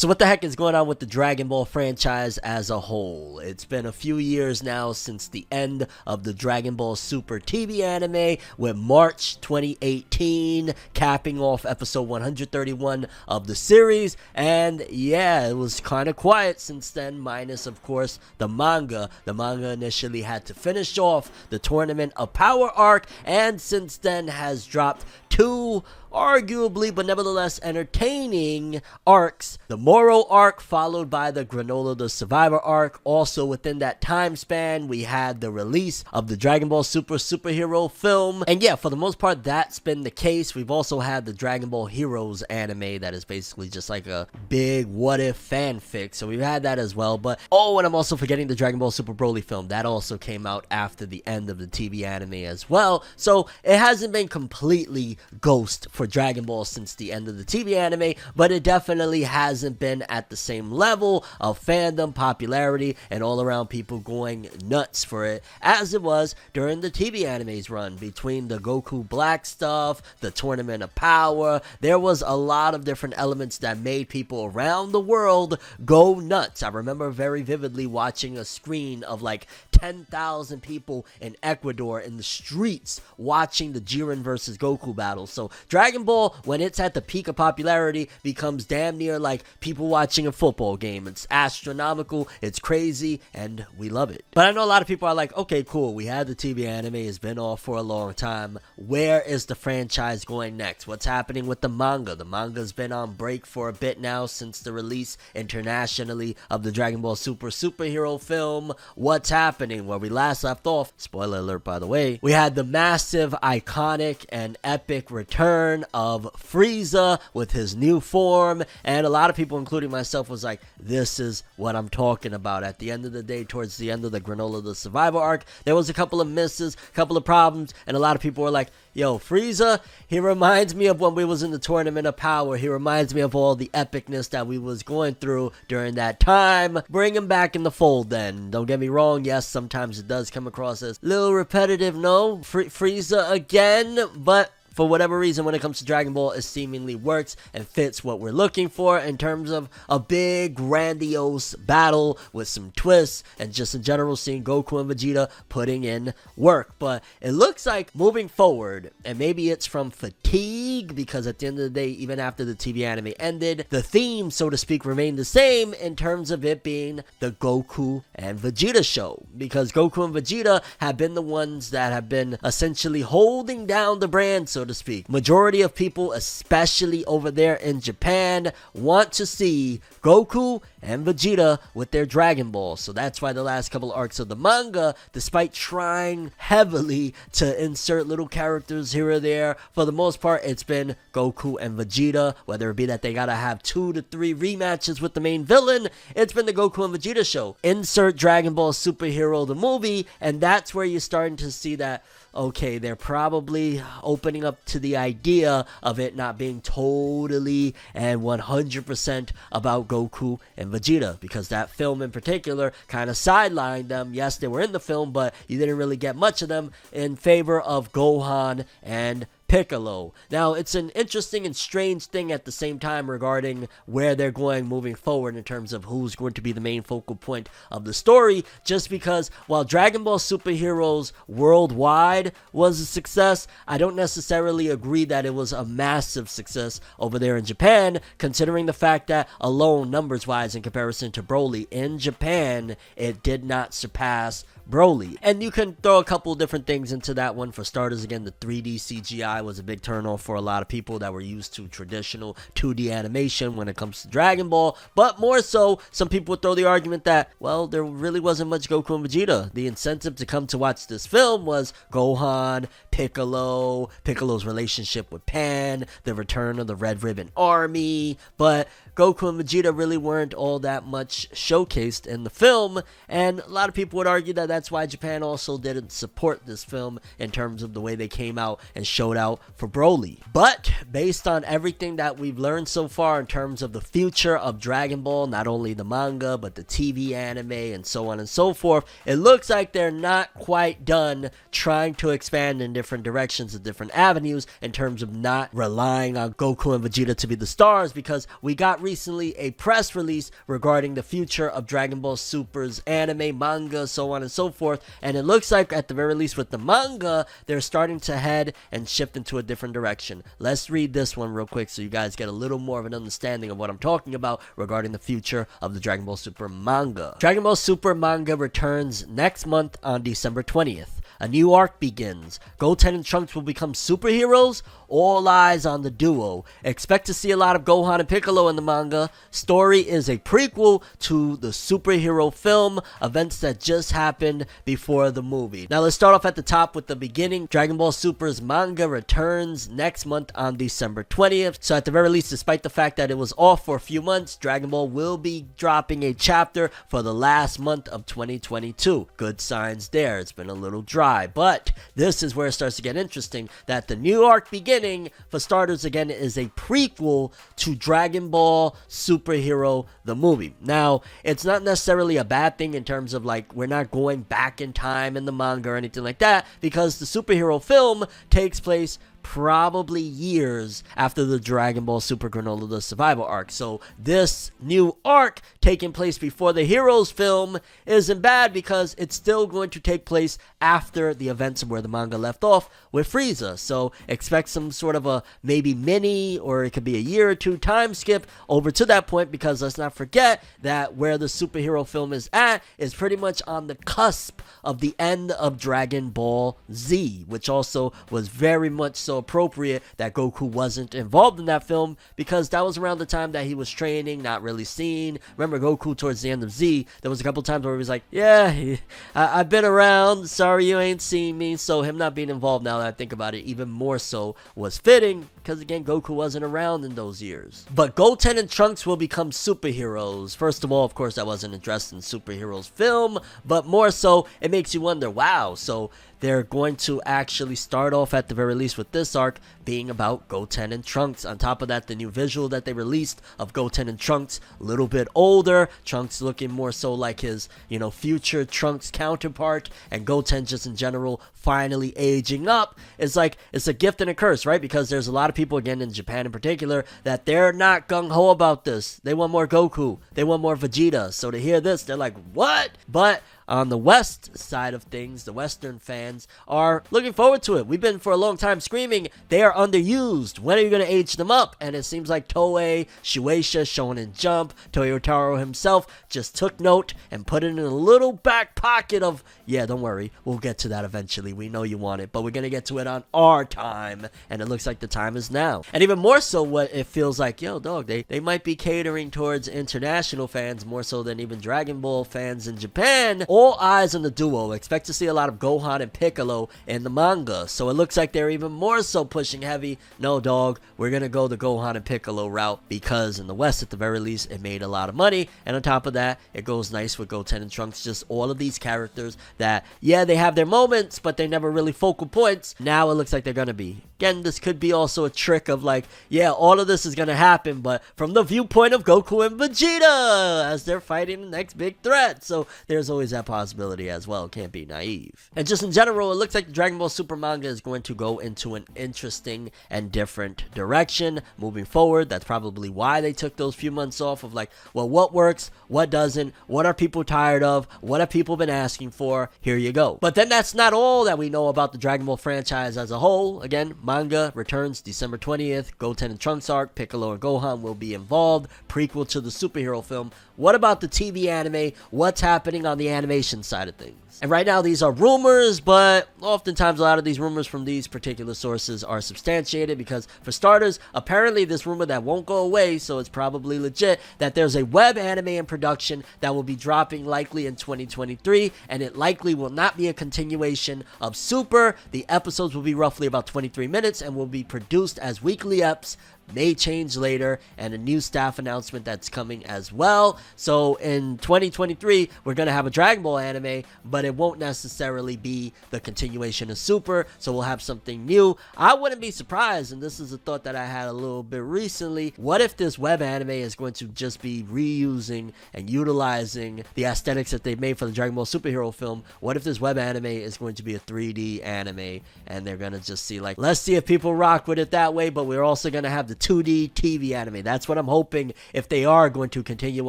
So what the heck is going on with the Dragon Ball franchise as a whole? It's been a few years now since the end of the Dragon Ball Super TV anime, with March 2018 capping off episode 131 of the series. And yeah, it was kind of quiet since then, minus of course the manga. The manga initially had to finish off the Tournament of Power arc, and since then has dropped two arguably but nevertheless entertaining arcs. The Moro arc followed by the Granola the Survivor arc. Also within that time span, we had the release of the Dragon Ball Super superhero film. And yeah, for the most part, that's been the case. We've also had the Dragon Ball Heroes anime that is basically just like a big what if fanfic. So we've had that as well. But oh, and I'm also forgetting the Dragon Ball Super Broly film. That also came out after the end of the TV anime as well. So it hasn't been completely ghost for Dragon Ball since the end of the TV anime, but it definitely hasn't been at the same level of fandom, popularity, and all around people going nuts for it as it was during the TV anime's run. Between the Goku Black stuff, the Tournament of Power, there was a lot of different elements that made people around the world go nuts. I remember very vividly watching a screen of like 10,000 people in Ecuador in the streets watching the Jiren versus Goku battle. So Dragon Ball, when it's at the peak of popularity, becomes damn near like people watching a football game. It's astronomical, it's crazy, and we love it. But I know a lot of people are like, okay, cool, we had the TV anime, it's been off for a long time. Where is the franchise going next? What's happening with the manga? The manga's been on break for a bit now since the release internationally of the Dragon Ball Super superhero film. What's happening? Where we last left off, spoiler alert by the way, we had the massive, iconic, and epic return of Frieza with his new form, and a lot of people, including myself, was like, this is what I'm talking about. At the end of the day, towards the end of the Granola the Survivor arc, there was a couple of misses, a couple of problems, and a lot of people were like, yo, Frieza, he reminds me of when we was in the Tournament of Power. He reminds me of all the epicness that we was going through during that time. Bring him back in the fold then. Don't get me wrong, yes, sometimes it does come across as a little repetitive, no? Frieza again, but for whatever reason, when it comes to Dragon Ball, it seemingly works and fits what we're looking for in terms of a big, grandiose battle with some twists and just in general seeing Goku and Vegeta putting in work. But it looks like moving forward, and maybe it's from fatigue, because at the end of the day, even after the TV anime ended, the theme, so to speak, remained the same in terms of it being the Goku and Vegeta show. Because Goku and Vegeta have been the ones that have been essentially holding down the brand, so to speak. Majority of people, especially over there in Japan, want to see Goku and Vegeta with their Dragon Ball. So that's why the last couple arcs of the manga, despite trying heavily to insert little characters here or there, for the most part, it's been Goku and Vegeta. Whether it be that they gotta have 2 to 3 rematches with the main villain, it's been the Goku and Vegeta show. Insert Dragon Ball Superhero the movie, and that's where you're starting to see that, okay, they're probably opening up to the idea of it not being totally and 100% about Goku and Vegeta, because that film in particular kind of sidelined them. Yes, they were in the film, but you didn't really get much of them in favor of Gohan and Piccolo. Now, it's an interesting and strange thing at the same time regarding where they're going moving forward in terms of who's going to be the main focal point of the story, just because while Dragon Ball Superheroes worldwide was a success, I don't necessarily agree that it was a massive success over there in Japan, considering the fact that alone, numbers-wise, in comparison to Broly, in Japan, it did not surpass Broly. And you can throw a couple different things into that one. For starters, again, the 3D CGI was a big turnoff for a lot of people that were used to traditional 2D animation when it comes to Dragon Ball. But more so, some people would throw the argument that, well, there really wasn't much Goku and Vegeta. The incentive to come to watch this film was Gohan, Piccolo's relationship with Pan, the return of the Red Ribbon Army. But Goku and Vegeta really weren't all that much showcased in the film, and a lot of people would argue that that's why Japan also didn't support this film in terms of the way they came out and showed out for Broly. But based on everything that we've learned so far in terms of the future of Dragon Ball, not only the manga but the TV anime and so on and so forth, it looks like they're not quite done trying to expand in different directions and different avenues in terms of not relying on Goku and Vegeta to be the stars, because we got recently a press release regarding the future of Dragon Ball Super's anime, manga, so on and so forth, and it looks like at the very least with the manga, they're starting to head and shift into a different direction. Let's read this one real quick so you guys get a little more of an understanding of what I'm talking about regarding the future of the Dragon Ball Super manga. Dragon Ball Super manga returns next month on December 20th. A new arc begins. Goten and Trunks will become superheroes? All eyes on the duo. Expect to see a lot of Gohan and Piccolo in the manga. Story is a prequel to the superhero film, events that just happened before the movie. Now let's start off at the top with the beginning. Dragon Ball Super's manga returns next month on December 20th. So at the very least, despite the fact that it was off for a few months, Dragon Ball will be dropping a chapter for the last month of 2022. Good signs there. It's been a little dry, but this is where it starts to get interesting, that the new arc beginning, for starters, again, is a prequel to Dragon Ball Superhero the movie. Now, it's not necessarily a bad thing in terms of like we're not going back in time in the manga or anything like that, because the superhero film takes place probably years after the Dragon Ball Super Granola the Survival arc. So this new arc taking place before the Heroes film isn't bad because it's still going to take place after the events of where the manga left off with Frieza. So expect some sort of a maybe mini, or it could be a year or two time skip over to that point, because let's not forget that where the superhero film is at is pretty much on the cusp of the end of Dragon Ball Z, which also was very much so appropriate that Goku wasn't involved in that film, because that was around the time that he was training, not really seen. Remember Goku towards the end of Z, there was a couple times where he was like, yeah, I've been around, sorry you ain't seen me. So him not being involved, now that I think about it, even more so was fitting, because again, Goku wasn't around in those years. But Goten and Trunks will become superheroes. First of all, of course, I wasn't addressed in superheroes film, but more so, it makes you wonder, wow, so they're going to actually start off at the very least with this arc being about Goten and Trunks. On top of that, the new visual that they released of Goten and Trunks, a little bit older, Trunks looking more so like his, future Trunks counterpart, and Goten just in general finally aging up. It's like, it's a gift and a curse, right? Because there's a lot of people, again in Japan in particular, that they're not gung-ho about this. They want more Goku. They want more Vegeta. So to hear this, they're like, what? But on the West side of things, the Western fans are looking forward to it. We've been for a long time screaming, they are underused. When are you going to age them up? And it seems like Toei, Shueisha, Shonen Jump, Toyotaro himself just took note and put it in a little back pocket of, yeah, don't worry, we'll get to that eventually. We know you want it, but we're going to get to it on our time. And it looks like the time is now. And even more so, what it feels like, yo, dog, they might be catering towards international fans more so than even Dragon Ball fans in Japan. All eyes on the duo. Expect to see a lot of Gohan and Piccolo in the manga. So it looks like they're even more so pushing heavy. No, dog, we're going to go the Gohan and Piccolo route, because in the West, at the very least, it made a lot of money. And on top of that, it goes nice with Goten and Trunks. Just all of these characters that, yeah, they have their moments, but they're never really focal points. Now it looks like they're going to be. Again, this could be also a trick of like, yeah, all of this is going to happen, but from the viewpoint of Goku and Vegeta as they're fighting the next big threat. So there's always that possibility as well. Can't be naive. And just in general, it looks like the Dragon Ball Super manga is going to go into an interesting and different direction moving forward. That's probably why they took those few months off of like, well, what works, what doesn't, what are people tired of, what have people been asking for, here you go. But then that's not all that we know about the Dragon Ball franchise as a whole. Again, manga returns December 20th. Goten and Trunks arc, Piccolo and Gohan will be involved. Prequel to the superhero film. What about the TV anime? What's happening on the animation side of things? And right now, these are rumors, but oftentimes a lot of these rumors from these particular sources are substantiated because, for starters, apparently this rumor that won't go away, so it's probably legit, that there's a web anime in production that will be dropping likely in 2023, and it likely will not be a continuation of Super. The episodes will be roughly about 23 minutes and will be produced as weekly eps. May change later, and a new staff announcement that's coming as well. So in 2023, we're going to have a Dragon Ball anime, but it won't necessarily be the continuation of Super, so we'll have something new. I wouldn't be surprised, and this is a thought that I had a little bit recently, what if this web anime is going to just be reusing and utilizing the aesthetics that they've made for the Dragon Ball superhero film? What if this web anime is going to be a 3D anime, and they're going to just see like, let's see if people rock with it that way, but we're also going to have the 2D TV anime. That's what I'm hoping, if they are going to continue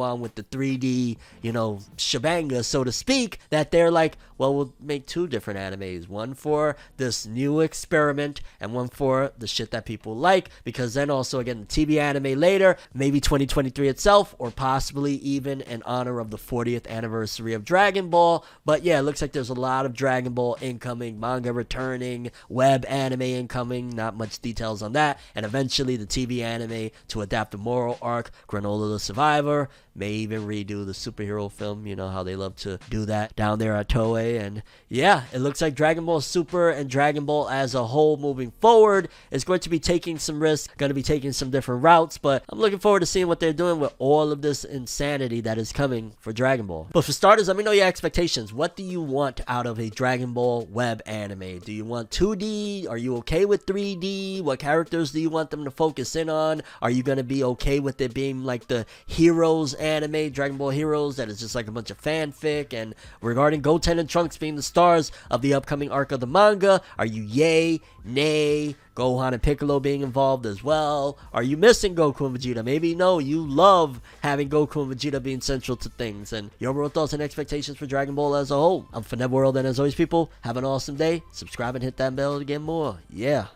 on with the 3D, shebanga, so to speak, that they're like, well, we'll make two different animes. One for this new experiment and one for the shit that people like. Because then also, again, the TV anime later, maybe 2023 itself, or possibly even in honor of the 40th anniversary of Dragon Ball. But yeah, it looks like there's a lot of Dragon Ball incoming, manga returning, web anime incoming, not much details on that. And eventually the TV anime to adapt the moral arc, Granola the Survivor, may even redo the superhero film. You know how they love to do that down there at Toei. And yeah, it looks like Dragon Ball Super and Dragon Ball as a whole moving forward is going to be taking some risks, going to be taking some different routes, but I'm looking forward to seeing what they're doing with all of this insanity that is coming for Dragon Ball. But for starters, let me know your expectations. What do you want out of a Dragon Ball web anime? Do you want 2D? Are you okay with 3D? What characters do you want them to focus in on? Are you going to be okay with it being like the Heroes anime, Dragon Ball Heroes, that is just like a bunch of fanfic? And regarding Goten and Trunks being the stars of the upcoming arc of the manga, are you yay, nay? Gohan and Piccolo being involved as well? Are you missing Goku and Vegeta? Maybe no, you love having Goku and Vegeta being central to things. And your overall thoughts and expectations for Dragon Ball as a whole. I'm ForneverWorld, and as always, people, have an awesome day. Subscribe and hit that bell to get more. Yeah.